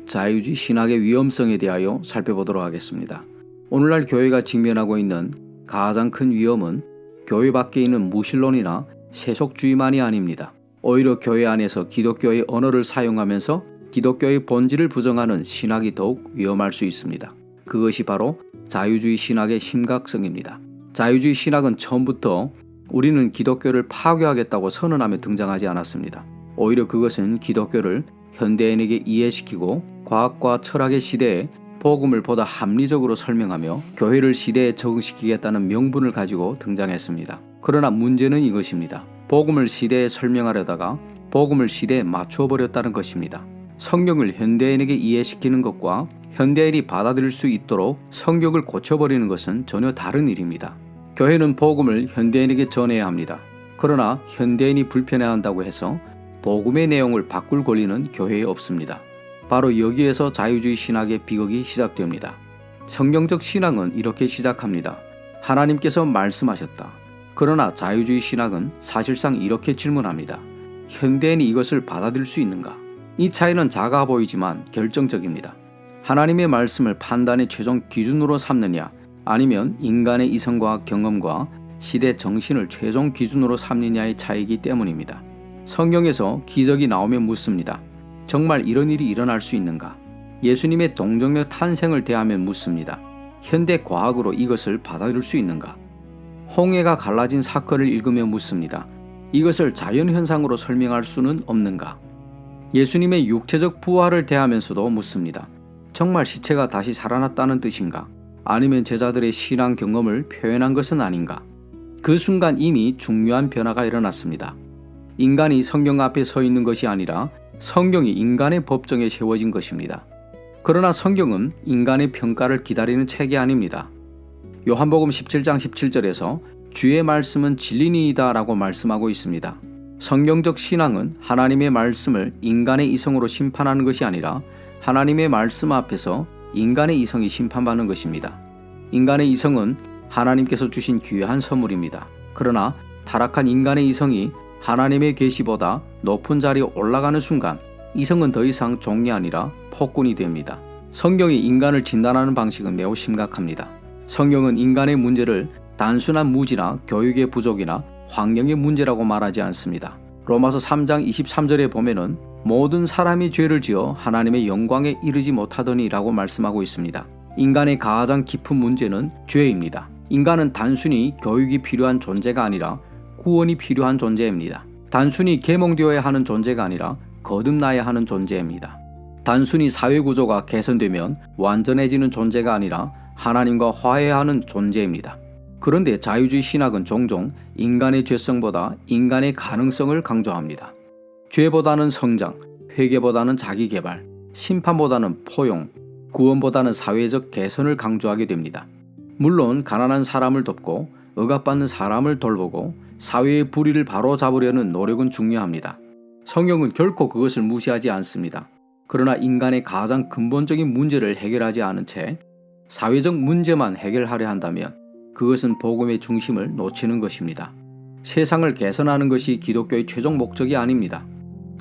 자유주의 신학의 위험성에 대하여 살펴보도록 하겠습니다. 오늘날 교회가 직면하고 있는 가장 큰 위험은 교회 밖에 있는 무신론이나 세속주의만이 아닙니다. 오히려 교회 안에서 기독교의 언어를 사용하면서 기독교의 본질을 부정하는 신학이 더욱 위험할 수 있습니다. 그것이 바로 자유주의 신학의 심각성입니다. 자유주의 신학은 처음부터 우리는 기독교를 파괴하겠다고 선언하며 등장하지 않았습니다. 오히려 그것은 기독교를 현대인에게 이해시키고 과학과 철학의 시대에 복음을 보다 합리적으로 설명하며 교회를 시대에 적응시키겠다는 명분을 가지고 등장했습니다. 그러나 문제는 이것입니다. 복음을 시대에 설명하려다가 복음을 시대에 맞추어 버렸다는 것입니다. 성경을 현대인에게 이해시키는 것과 현대인이 받아들일 수 있도록 성경을 고쳐버리는 것은 전혀 다른 일입니다. 교회는 복음을 현대인에게 전해야 합니다. 그러나 현대인이 불편해한다고 해서 복음의 내용을 바꿀 권리는 교회에 없습니다. 바로 여기에서 자유주의 신학의 비극이 시작됩니다. 성경적 신앙은 이렇게 시작합니다. 하나님께서 말씀하셨다. 그러나 자유주의 신학은 사실상 이렇게 질문합니다. 현대인이 이것을 받아들일 수 있는가? 이 차이는 작아 보이지만 결정적입니다. 하나님의 말씀을 판단의 최종 기준으로 삼느냐, 아니면 인간의 이성과 경험과 시대 정신을 최종 기준으로 삼느냐의 차이이기 때문입니다. 성경에서 기적이 나오면 묻습니다. 정말 이런 일이 일어날 수 있는가? 예수님의 동정녀 탄생을 대하면 묻습니다. 현대 과학으로 이것을 받아들일 수 있는가? 홍해가 갈라진 사건을 읽으며 묻습니다. 이것을 자연현상으로 설명할 수는 없는가? 예수님의 육체적 부활을 대하면서도 묻습니다. 정말 시체가 다시 살아났다는 뜻인가? 아니면 제자들의 신앙 경험을 표현한 것은 아닌가? 그 순간 이미 중요한 변화가 일어났습니다. 인간이 성경 앞에 서 있는 것이 아니라 성경이 인간의 법정에 세워진 것입니다. 그러나 성경은 인간의 평가를 기다리는 책이 아닙니다. 요한복음 17장 17절에서 주의 말씀은 진리니이다 라고 말씀하고 있습니다. 성경적 신앙은 하나님의 말씀을 인간의 이성으로 심판하는 것이 아니라 하나님의 말씀 앞에서 인간의 이성이 심판받는 것입니다. 인간의 이성은 하나님께서 주신 귀한 선물입니다. 그러나 타락한 인간의 이성이 하나님의 계시보다 높은 자리에 올라가는 순간 이성은 더 이상 종이 아니라 폭군이 됩니다. 성경이 인간을 진단하는 방식은 매우 심각합니다. 성경은 인간의 문제를 단순한 무지나 교육의 부족이나 환경의 문제라고 말하지 않습니다. 로마서 3장 23절에 보면은 모든 사람이 죄를 지어 하나님의 영광에 이르지 못하더니 라고 말씀하고 있습니다. 인간의 가장 깊은 문제는 죄입니다. 인간은 단순히 교육이 필요한 존재가 아니라 구원이 필요한 존재입니다. 단순히 계몽되어야 하는 존재가 아니라 거듭나야 하는 존재입니다. 단순히 사회구조가 개선되면 완전해지는 존재가 아니라 하나님과 화해하는 존재입니다. 그런데 자유주의 신학은 종종 인간의 죄성보다 인간의 가능성을 강조합니다. 죄보다는 성장, 회개보다는 자기개발, 심판보다는 포용, 구원보다는 사회적 개선을 강조하게 됩니다. 물론 가난한 사람을 돕고 억압받는 사람을 돌보고 사회의 불의를 바로잡으려는 노력은 중요합니다. 성경은 결코 그것을 무시하지 않습니다. 그러나 인간의 가장 근본적인 문제를 해결하지 않은 채 사회적 문제만 해결하려 한다면 그것은 복음의 중심을 놓치는 것입니다. 세상을 개선하는 것이 기독교의 최종 목적이 아닙니다.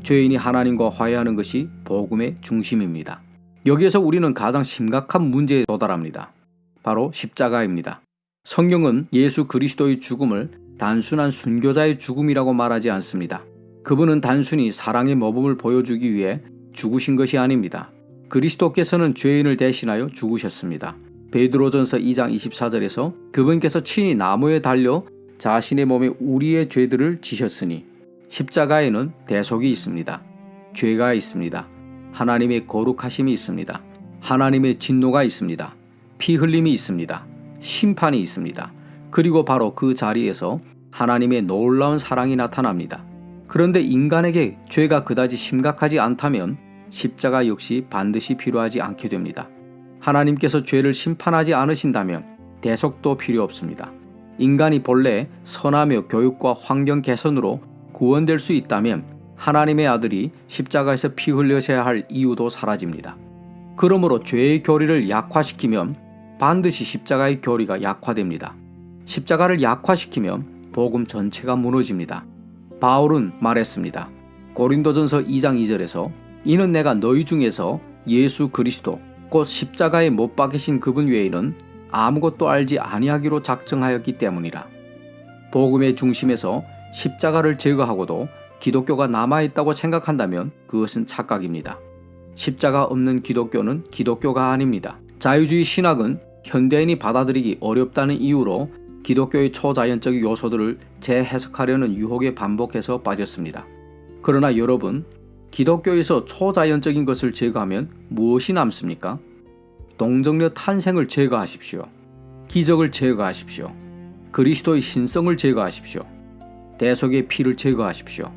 죄인이 하나님과 화해하는 것이 복음의 중심입니다. 여기에서 우리는 가장 심각한 문제에 도달합니다. 바로 십자가입니다. 성경은 예수 그리스도의 죽음을 단순한 순교자의 죽음이라고 말하지 않습니다. 그분은 단순히 사랑의 모범을 보여주기 위해 죽으신 것이 아닙니다. 그리스도께서는 죄인을 대신하여 죽으셨습니다. 베드로전서 2장 24절에서 그분께서 친히 나무에 달려 자신의 몸에 우리의 죄들을 지셨으니 십자가에는 대속이 있습니다. 죄가 있습니다. 하나님의 거룩하심이 있습니다. 하나님의 진노가 있습니다. 피 흘림이 있습니다. 심판이 있습니다. 그리고 바로 그 자리에서 하나님의 놀라운 사랑이 나타납니다. 그런데 인간에게 죄가 그다지 심각하지 않다면 십자가 역시 반드시 필요하지 않게 됩니다. 하나님께서 죄를 심판하지 않으신다면 대속도 필요 없습니다. 인간이 본래 선하며 교육과 환경 개선으로 구원될 수 있다면 하나님의 아들이 십자가에서 피 흘려셔야 할 이유도 사라집니다. 그러므로 죄의 교리를 약화시키면 반드시 십자가의 교리가 약화됩니다. 십자가를 약화시키면 복음 전체가 무너집니다. 바울은 말했습니다. 고린도전서 2장 2절에서 이는 내가 너희 중에서 예수 그리스도 곧 십자가에 못 박히신 그분 외에는 아무것도 알지 아니하기로 작정하였기 때문이라. 복음의 중심에서 십자가를 제거하고도 기독교가 남아있다고 생각한다면 그것은 착각입니다. 십자가 없는 기독교는 기독교가 아닙니다. 자유주의 신학은 현대인이 받아들이기 어렵다는 이유로 기독교의 초자연적 요소들을 재해석하려는 유혹에 반복해서 빠졌습니다. 그러나 여러분, 기독교에서 초자연적인 것을 제거하면 무엇이 남습니까? 동정녀 탄생을 제거하십시오. 기적을 제거하십시오. 그리스도의 신성을 제거하십시오. 대속의 피를 제거하십시오.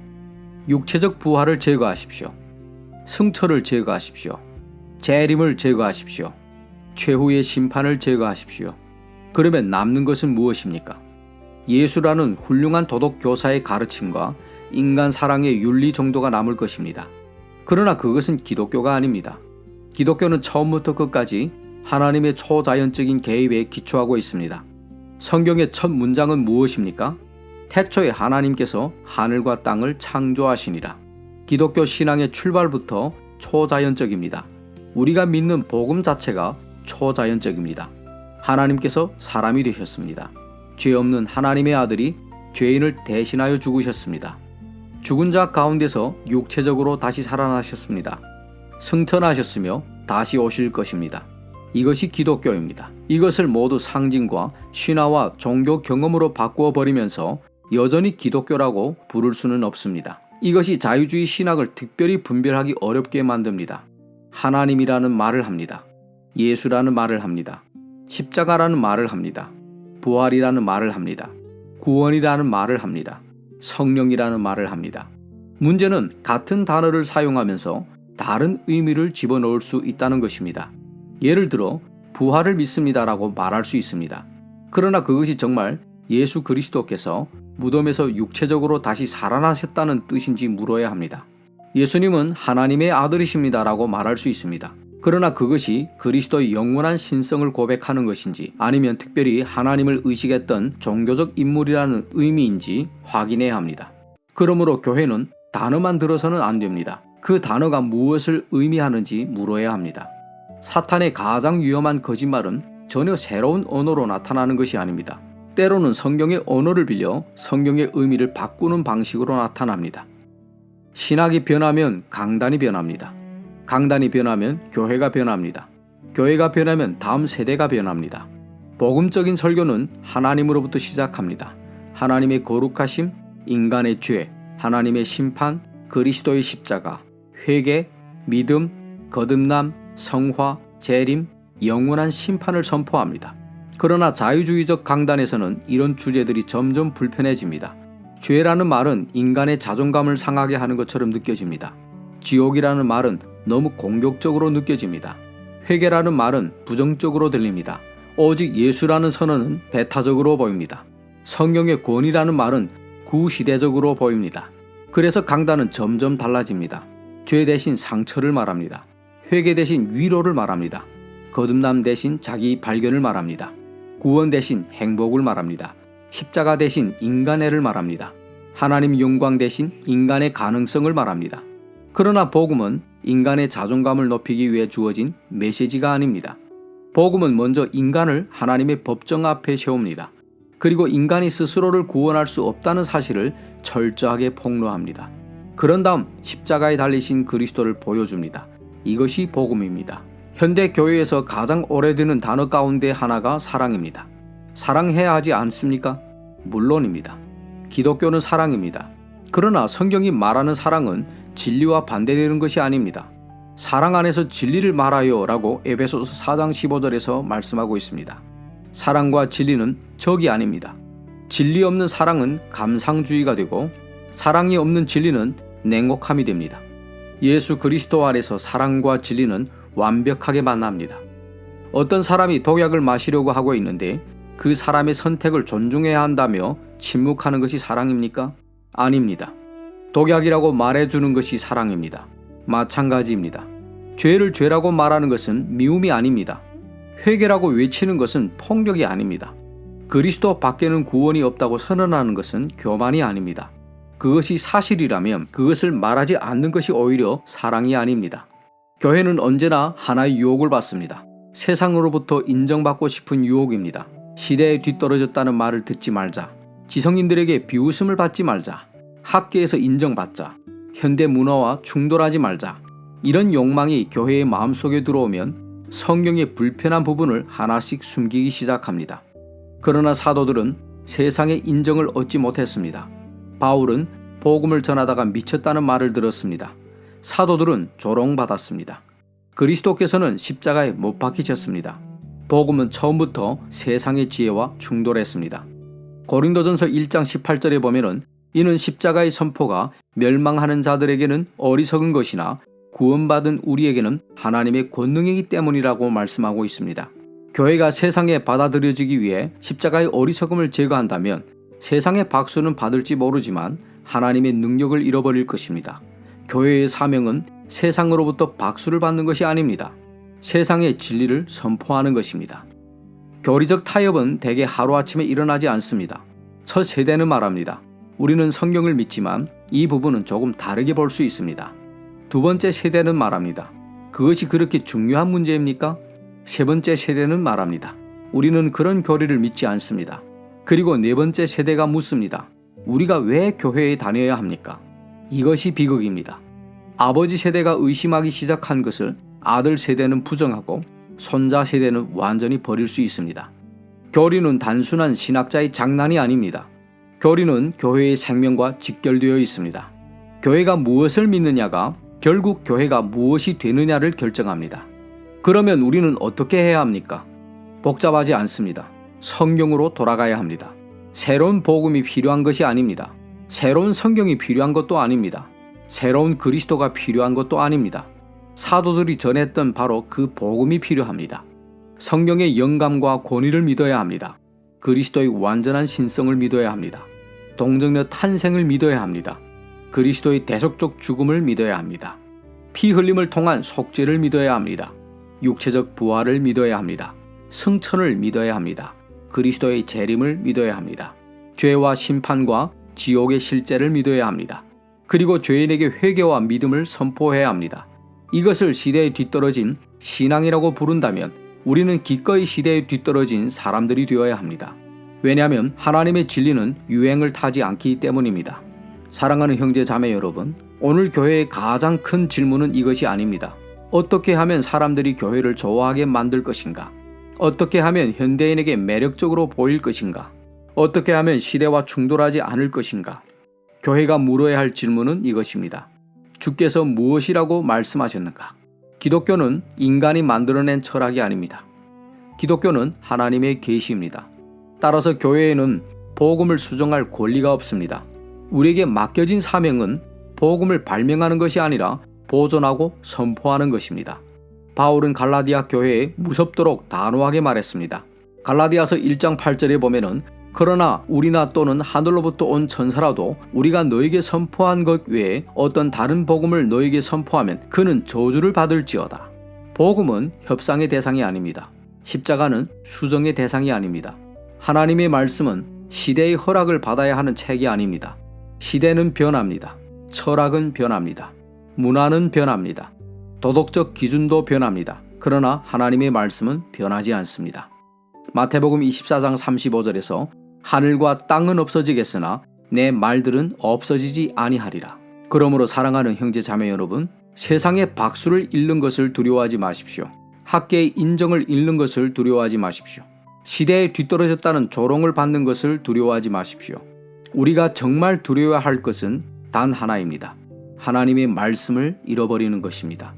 육체적 부활을 제거하십시오. 승처를 제거하십시오. 재림을 제거하십시오. 최후의 심판을 제거하십시오. 그러면 남는 것은 무엇입니까? 예수라는 훌륭한 도덕 교사의 가르침과 인간 사랑의 윤리 정도가 남을 것입니다. 그러나 그것은 기독교가 아닙니다. 기독교는 처음부터 끝까지 하나님의 초자연적인 개입에 기초하고 있습니다. 성경의 첫 문장은 무엇입니까? 태초에 하나님께서 하늘과 땅을 창조하시니라. 기독교 신앙의 출발부터 초자연적입니다. 우리가 믿는 복음 자체가 초자연적입니다. 하나님께서 사람이 되셨습니다. 죄 없는 하나님의 아들이 죄인을 대신하여 죽으셨습니다. 죽은 자 가운데서 육체적으로 다시 살아나셨습니다. 승천하셨으며 다시 오실 것입니다. 이것이 기독교입니다. 이것을 모두 상징과 신화와 종교 경험으로 바꾸어 버리면서 여전히 기독교라고 부를 수는 없습니다. 이것이 자유주의 신학을 특별히 분별하기 어렵게 만듭니다. 하나님이라는 말을 합니다. 예수라는 말을 합니다. 십자가라는 말을 합니다. 부활이라는 말을 합니다. 구원이라는 말을 합니다. 성령이라는 말을 합니다. 문제는 같은 단어를 사용하면서 다른 의미를 집어넣을 수 있다는 것입니다. 예를 들어 부활을 믿습니다라고 말할 수 있습니다. 그러나 그것이 정말 예수 그리스도께서 무덤에서 육체적으로 다시 살아나셨다는 뜻인지 물어야 합니다. 예수님은 하나님의 아들이십니다라고 말할 수 있습니다. 그러나 그것이 그리스도의 영원한 신성을 고백하는 것인지 아니면 특별히 하나님을 의식했던 종교적 인물이라는 의미인지 확인해야 합니다. 그러므로 교회는 단어만 들어서는 안 됩니다. 그 단어가 무엇을 의미하는지 물어야 합니다. 사탄의 가장 위험한 거짓말은 전혀 새로운 언어로 나타나는 것이 아닙니다. 때로는 성경의 언어를 빌려 성경의 의미를 바꾸는 방식으로 나타납니다. 신학이 변하면 강단이 변합니다. 강단이 변하면 교회가 변합니다. 교회가 변하면 다음 세대가 변합니다. 복음적인 설교는 하나님으로부터 시작합니다. 하나님의 거룩하심, 인간의 죄, 하나님의 심판, 그리스도의 십자가, 회개, 믿음, 거듭남, 성화, 재림, 영원한 심판을 선포합니다. 그러나 자유주의적 강단에서는 이런 주제들이 점점 불편해집니다. 죄라는 말은 인간의 자존감을 상하게 하는 것처럼 느껴집니다. 지옥이라는 말은 너무 공격적으로 느껴집니다. 회개라는 말은 부정적으로 들립니다. 오직 예수라는 선언은 배타적으로 보입니다. 성경의 권위라는 말은 구시대적으로 보입니다. 그래서 강단은 점점 달라집니다. 죄 대신 상처를 말합니다. 회개 대신 위로를 말합니다. 거듭남 대신 자기 발견을 말합니다. 구원 대신 행복을 말합니다. 십자가 대신 인간애를 말합니다. 하나님 영광 대신 인간의 가능성을 말합니다. 그러나 복음은 인간의 자존감을 높이기 위해 주어진 메시지가 아닙니다. 복음은 먼저 인간을 하나님의 법정 앞에 세웁니다. 그리고 인간이 스스로를 구원할 수 없다는 사실을 철저하게 폭로합니다. 그런 다음 십자가에 달리신 그리스도를 보여줍니다. 이것이 복음입니다. 현대 교회에서 가장 오래되는 단어 가운데 하나가 사랑입니다. 사랑해야 하지 않습니까? 물론입니다. 기독교는 사랑입니다. 그러나 성경이 말하는 사랑은 진리와 반대되는 것이 아닙니다. 사랑 안에서 진리를 말하여 라고 에베소서 4장 15절에서 말씀하고 있습니다. 사랑과 진리는 적이 아닙니다. 진리 없는 사랑은 감상주의가 되고 사랑이 없는 진리는 냉혹함이 됩니다. 예수 그리스도 안에서 사랑과 진리는 완벽하게 만납니다. 어떤 사람이 독약을 마시려고 하고 있는데 그 사람의 선택을 존중해야 한다며 침묵하는 것이 사랑입니까? 아닙니다. 독약이라고 말해주는 것이 사랑입니다. 마찬가지입니다. 죄를 죄라고 말하는 것은 미움이 아닙니다. 회개라고 외치는 것은 폭력이 아닙니다. 그리스도 밖에는 구원이 없다고 선언하는 것은 교만이 아닙니다. 그것이 사실이라면 그것을 말하지 않는 것이 오히려 사랑이 아닙니다. 교회는 언제나 하나의 유혹을 받습니다. 세상으로부터 인정받고 싶은 유혹입니다. 시대에 뒤떨어졌다는 말을 듣지 말자. 지성인들에게 비웃음을 받지 말자. 학계에서 인정받자. 현대 문화와 충돌하지 말자. 이런 욕망이 교회의 마음속에 들어오면 성경의 불편한 부분을 하나씩 숨기기 시작합니다. 그러나 사도들은 세상의 인정을 얻지 못했습니다. 바울은 복음을 전하다가 미쳤다는 말을 들었습니다. 사도들은 조롱받았습니다. 그리스도께서는 십자가에 못 박히셨습니다. 복음은 처음부터 세상의 지혜와 충돌했습니다. 고린도전서 1장 18절에 보면은 이는 십자가의 선포가 멸망하는 자들에게는 어리석은 것이나 구원받은 우리에게는 하나님의 권능이기 때문이라고 말씀하고 있습니다. 교회가 세상에 받아들여지기 위해 십자가의 어리석음을 제거한다면 세상의 박수는 받을지 모르지만 하나님의 능력을 잃어버릴 것입니다. 교회의 사명은 세상으로부터 박수를 받는 것이 아닙니다. 세상의 진리를 선포하는 것입니다. 교리적 타협은 대개 하루아침에 일어나지 않습니다. 첫 세대는 말합니다. 우리는 성경을 믿지만 이 부분은 조금 다르게 볼 수 있습니다. 두 번째 세대는 말합니다. 그것이 그렇게 중요한 문제입니까? 세 번째 세대는 말합니다. 우리는 그런 교리를 믿지 않습니다. 그리고 네 번째 세대가 묻습니다. 우리가 왜 교회에 다녀야 합니까? 이것이 비극입니다. 아버지 세대가 의심하기 시작한 것을 아들 세대는 부정하고 손자 세대는 완전히 버릴 수 있습니다. 교리는 단순한 신학자의 장난이 아닙니다. 교리는 교회의 생명과 직결되어 있습니다. 교회가 무엇을 믿느냐가 결국 교회가 무엇이 되느냐를 결정합니다. 그러면 우리는 어떻게 해야 합니까? 복잡하지 않습니다. 성경으로 돌아가야 합니다. 새로운 복음이 필요한 것이 아닙니다. 새로운 성경이 필요한 것도 아닙니다. 새로운 그리스도가 필요한 것도 아닙니다. 사도들이 전했던 바로 그 복음이 필요합니다. 성경의 영감과 권위를 믿어야 합니다. 그리스도의 완전한 신성을 믿어야 합니다. 동정녀 탄생을 믿어야 합니다. 그리스도의 대속적 죽음을 믿어야 합니다. 피 흘림을 통한 속죄를 믿어야 합니다. 육체적 부활을 믿어야 합니다. 승천을 믿어야 합니다. 그리스도의 재림을 믿어야 합니다. 죄와 심판과 지옥의 실제를 믿어야 합니다. 그리고 죄인에게 회개와 믿음을 선포해야 합니다. 이것을 시대에 뒤떨어진 신앙이라고 부른다면 우리는 기꺼이 시대에 뒤떨어진 사람들이 되어야 합니다. 왜냐하면 하나님의 진리는 유행을 타지 않기 때문입니다. 사랑하는 형제 자매 여러분, 오늘 교회의 가장 큰 질문은 이것이 아닙니다. 어떻게 하면 사람들이 교회를 좋아하게 만들 것인가? 어떻게 하면 현대인에게 매력적으로 보일 것인가? 어떻게 하면 시대와 충돌하지 않을 것인가? 교회가 물어야 할 질문은 이것입니다. 주께서 무엇이라고 말씀하셨는가? 기독교는 인간이 만들어낸 철학이 아닙니다. 기독교는 하나님의 계시입니다. 따라서 교회에는 복음을 수정할 권리가 없습니다. 우리에게 맡겨진 사명은 복음을 발명하는 것이 아니라 보존하고 선포하는 것입니다. 바울은 갈라디아 교회에 무섭도록 단호하게 말했습니다. 갈라디아서 1장 8절에 보면은 그러나 우리나 또는 하늘로부터 온 천사라도 우리가 너에게 선포한 것 외에 어떤 다른 복음을 너에게 선포하면 그는 저주를 받을지어다. 복음은 협상의 대상이 아닙니다. 십자가는 수정의 대상이 아닙니다. 하나님의 말씀은 시대의 허락을 받아야 하는 책이 아닙니다. 시대는 변합니다. 철학은 변합니다. 문화는 변합니다. 도덕적 기준도 변합니다. 그러나 하나님의 말씀은 변하지 않습니다. 마태복음 24장 35절에서 하늘과 땅은 없어지겠으나 내 말들은 없어지지 아니하리라. 그러므로 사랑하는 형제 자매 여러분, 세상의 박수를 잃는 것을 두려워하지 마십시오. 학계의 인정을 잃는 것을 두려워하지 마십시오. 시대에 뒤떨어졌다는 조롱을 받는 것을 두려워하지 마십시오. 우리가 정말 두려워야 할 것은 단 하나입니다. 하나님의 말씀을 잃어버리는 것입니다.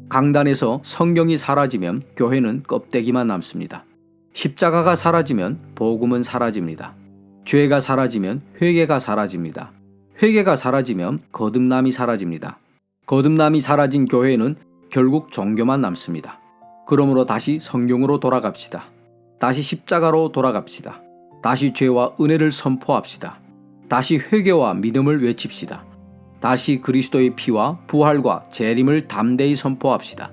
강단에서 성경이 사라지면 교회는 껍데기만 남습니다. 십자가가 사라지면 복음은 사라집니다. 죄가 사라지면 회개가 사라집니다. 회개가 사라지면 거듭남이 사라집니다. 거듭남이 사라진 교회는 결국 종교만 남습니다. 그러므로 다시 성경으로 돌아갑시다. 다시 십자가로 돌아갑시다. 다시 죄와 은혜를 선포합시다. 다시 회개와 믿음을 외칩시다. 다시 그리스도의 피와 부활과 재림을 담대히 선포합시다.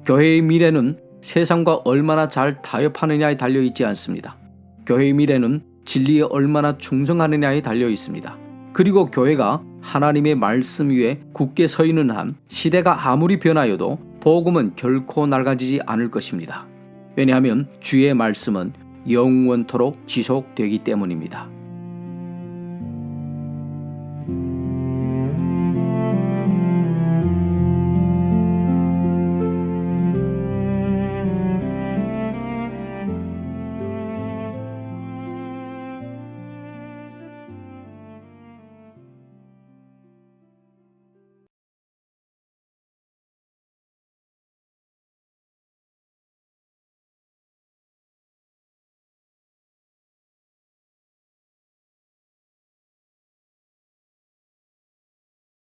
교회의 미래는 세상과 얼마나 잘 타협하느냐에 달려 있지 않습니다. 교회의 미래는 진리에 얼마나 충성하느냐에 달려 있습니다. 그리고 교회가 하나님의 말씀 위에 굳게 서 있는 한 시대가 아무리 변하여도 복음은 결코 낡아지지 않을 것입니다. 왜냐하면 주의 말씀은 영원토록 지속되기 때문입니다.